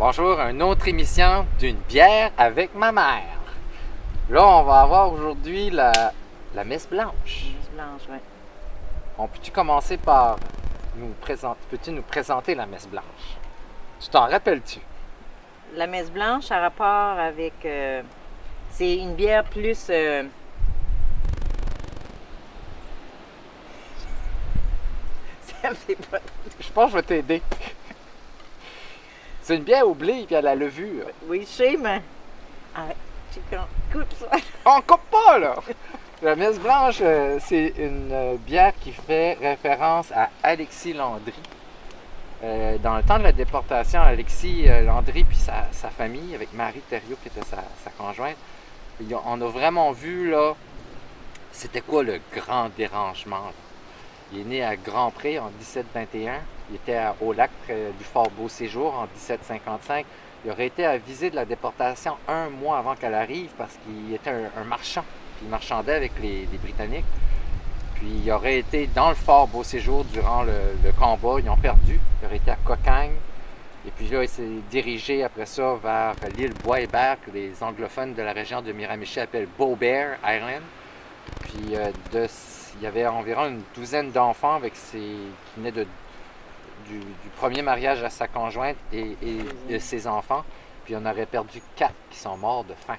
Bonjour, une autre émission d'une bière avec ma mère. Là, on va avoir aujourd'hui la messe blanche. Messe blanche, oui. On peut-tu commencer par peux-tu nous présenter la messe blanche? Tu t'en rappelles-tu? La messe blanche a rapport avec... c'est une bière plus... Ça me fait pas... Je pense que je vais t'aider. C'est une bière au blé et à la levure. Oui, je sais, mais... Arrête, tu coupe ça. On coupe pas, là! La messe blanche, c'est une bière qui fait référence à Alexis Landry. Dans le temps de la déportation, Alexis Landry puis sa famille, avec Marie Thériault qui était sa conjointe, on a vraiment vu, là, c'était quoi le grand dérangement, là. Il est né à Grand-Pré en 1721. Il était à Aulac, près du Fort Beau-Séjour, en 1755. Il aurait été avisé de la déportation un mois avant qu'elle arrive parce qu'il était un marchand. Puis il marchandait avec les Britanniques. Puis il aurait été dans le Fort Beau-Séjour durant le combat. Ils ont perdu. Il aurait été à Cocagne. Et puis là, il s'est dirigé après ça vers l'île Bois-Hébert, que les anglophones de la région de Miramichi appellent Beaubear Island. Puis il y avait environ une douzaine d'enfants qui venaient du premier mariage à sa conjointe et de ses enfants. Puis on aurait perdu 4 qui sont morts de faim.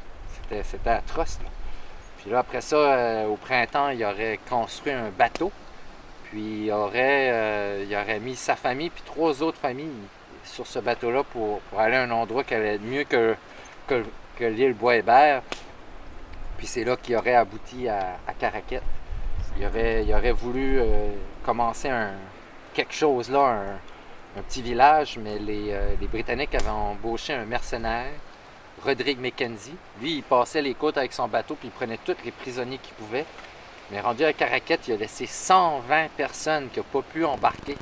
C'était atroce, là. Puis là, après ça, au printemps, il aurait construit un bateau. Puis il aurait mis sa famille puis 3 autres familles sur ce bateau-là pour aller à un endroit qui allait être mieux que l'île Bois-Hébert. Puis c'est là qu'il aurait abouti à Caraquette. Il aurait voulu commencer quelque chose là, un petit village, mais les Britanniques avaient embauché un mercenaire, Roderick Mackenzie. Lui, il passait les côtes avec son bateau, puis il prenait tous les prisonniers qu'il pouvait. Mais rendu à Caraquette, il a laissé 120 personnes qui n'ont pas pu embarquer.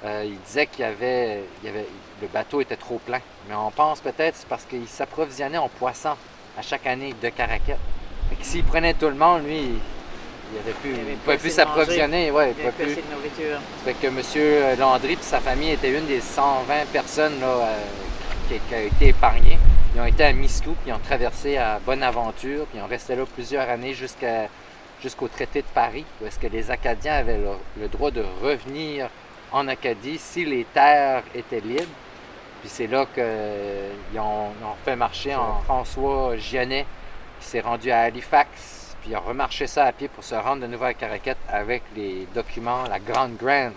Il disait le bateau était trop plein. Mais on pense peut-être c'est parce qu'il s'approvisionnait en poissons à chaque année de Caraquette. S'il prenait tout le monde, lui, il ne pouvait plus s'approvisionner. Ouais, il n'y avait plus assez de nourriture. Ça fait que M. Landry et sa famille étaient une des 120 personnes là, qui a été épargnée. Ils ont été à Miscou, puis ils ont traversé à Bonaventure, puis ils ont resté là plusieurs années jusqu'au traité de Paris, où est-ce que les Acadiens avaient le droit de revenir en Acadie si les terres étaient libres. Puis c'est là qu'ils ont fait marcher en François Gionnet, qui s'est rendu à Halifax, puis il a remarché ça à pied pour se rendre de nouveau à Caraquette avec les documents, la Grande Grant,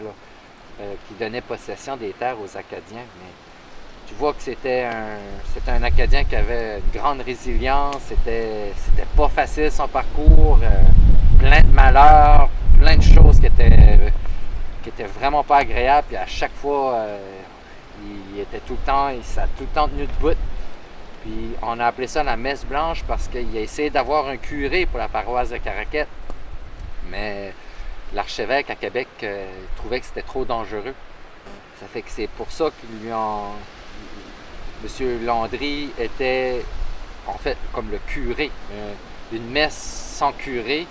qui donnait possession des terres aux Acadiens. Mais tu vois que c'était un Acadien qui avait une grande résilience, c'était pas facile son parcours, plein de malheurs, plein de choses qui étaient vraiment pas agréables, puis à chaque fois, ça a tout le temps tenu debout. Puis on a appelé ça la messe blanche parce qu'il a essayé d'avoir un curé pour la paroisse de Caraquette. Mais l'archevêque à Québec trouvait que c'était trop dangereux. Ça fait que c'est pour ça M. Landry était en fait comme le curé. Une messe sans curé,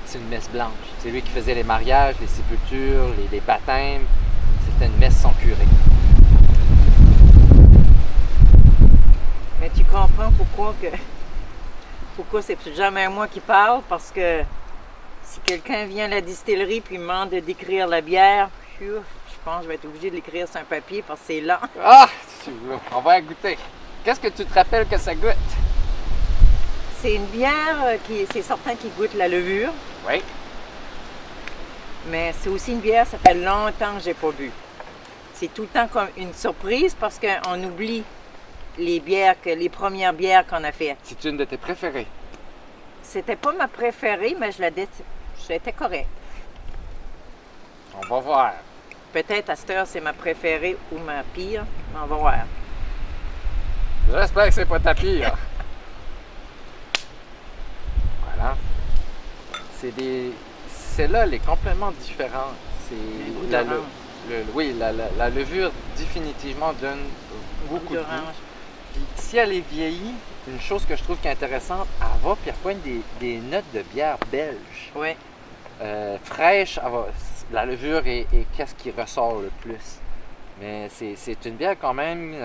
c'est une messe blanche. C'est lui qui faisait les mariages, les sépultures, les baptêmes. C'était une messe sans curé. Mais tu comprends pourquoi c'est jamais moi qui parle, parce que si quelqu'un vient à la distillerie puis me demande de décrire la bière, je pense que je vais être obligé de l'écrire sur un papier parce que c'est lent. Ah! On va goûter. Qu'est-ce que tu te rappelles que ça goûte? C'est une bière c'est certain qui goûte la levure. Oui. Mais c'est aussi une bière, ça fait longtemps que j'ai pas bu. C'est tout le temps comme une surprise parce qu'on oublie les premières bières qu'on a faites. C'est une de tes préférées? C'était pas ma préférée, mais j'étais correcte. On va voir. Peut-être à cette heure, c'est ma préférée ou ma pire, mais on va voir. J'espère que c'est pas ta pire. Voilà. Celle-là, elle est complètement différente. C'est la levure définitivement donne beaucoup de goût. Puis si elle est vieillie, une chose que je trouve qui est intéressante, elle va puis elle pointe des notes de bière belge. Oui. Fraîche, la levure est qu'est-ce qui ressort le plus. Mais c'est une bière quand même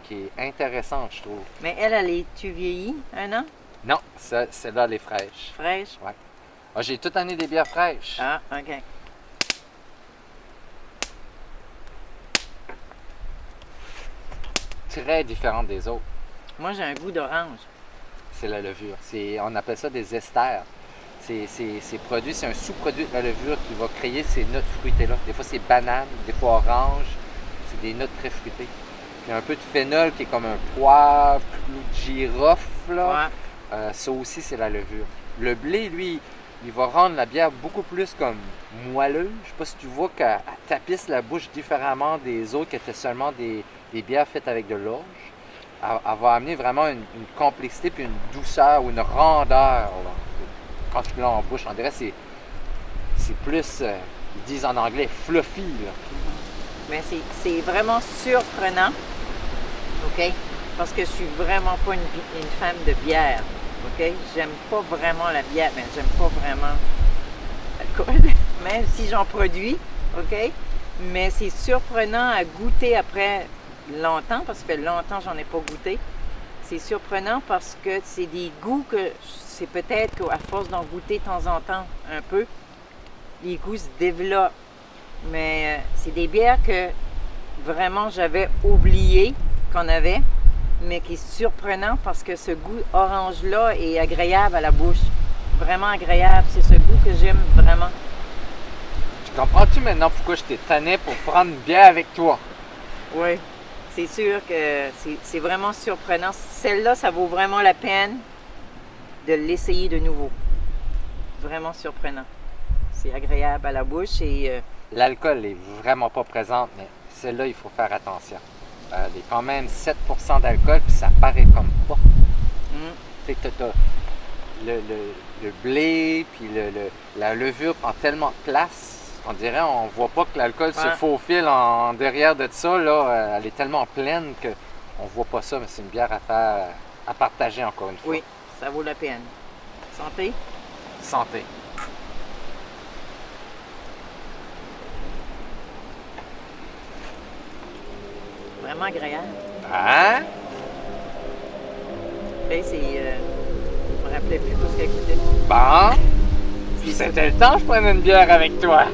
qui est intéressante, je trouve. Mais elle est-tu vieillie, 1 an? Non, celle-là, elle est fraîche. Fraîche? Ouais. Ah, j'ai toute l'année des bières fraîches. Ah, OK. Très différente des autres. Moi, j'ai un goût d'orange. C'est la levure. On appelle ça des esters. C'est produit, c'est un sous-produit de la levure qui va créer ces notes fruitées-là. Des fois, c'est banane, des fois orange. C'est des notes très fruitées. Il y a un peu de phénol qui est comme un poivre, clou de girofle. Là. Ouais. Ça aussi, c'est la levure. Le blé, lui, il va rendre la bière beaucoup plus comme moelleuse. Je sais pas si tu vois qu'elle tapisse la bouche différemment des autres qui étaient seulement des bières faites avec de l'orge. Elle va amener vraiment une complexité puis une douceur ou une rondeur. Là. Quand tu l'as en bouche, on dirait que c'est plus, ils disent en anglais, fluffy. Là. Mais c'est vraiment surprenant, OK? Parce que je suis vraiment pas une femme de bière, OK? J'aime pas vraiment la bière, mais j'aime pas vraiment l'alcool, même si j'en produis, OK? Mais c'est surprenant à goûter après longtemps, parce que ça fait longtemps que j'en ai pas goûté. C'est surprenant parce que c'est des goûts que c'est peut-être qu'à force d'en goûter de temps en temps un peu, les goûts se développent. Mais c'est des bières que vraiment j'avais oublié qu'on avait, mais qui est surprenant parce que ce goût orange-là est agréable à la bouche. Vraiment agréable. C'est ce goût que j'aime vraiment. Tu comprends-tu maintenant pourquoi je t'ai tanné pour prendre une bière avec toi? Oui. C'est sûr que c'est vraiment surprenant. Celle-là, ça vaut vraiment la peine de l'essayer de nouveau. Vraiment surprenant. C'est agréable à la bouche et... L'alcool n'est vraiment pas présente, mais celle-là, il faut faire attention. Elle est quand même 7% d'alcool, puis ça paraît comme pas. Tu sais, t'as le blé, puis la levure prend tellement de place. On dirait, on voit pas que l'alcool se faufile en derrière de ça. Là, elle est tellement pleine qu'on voit pas ça, mais c'est une bière à partager encore une fois. Oui, ça vaut la peine. Santé. Santé. Vraiment agréable. Hein? Et c'est... je me rappelais plus ce qu'elle coûtait. Bon, c'était le temps que je prenne une bière avec toi.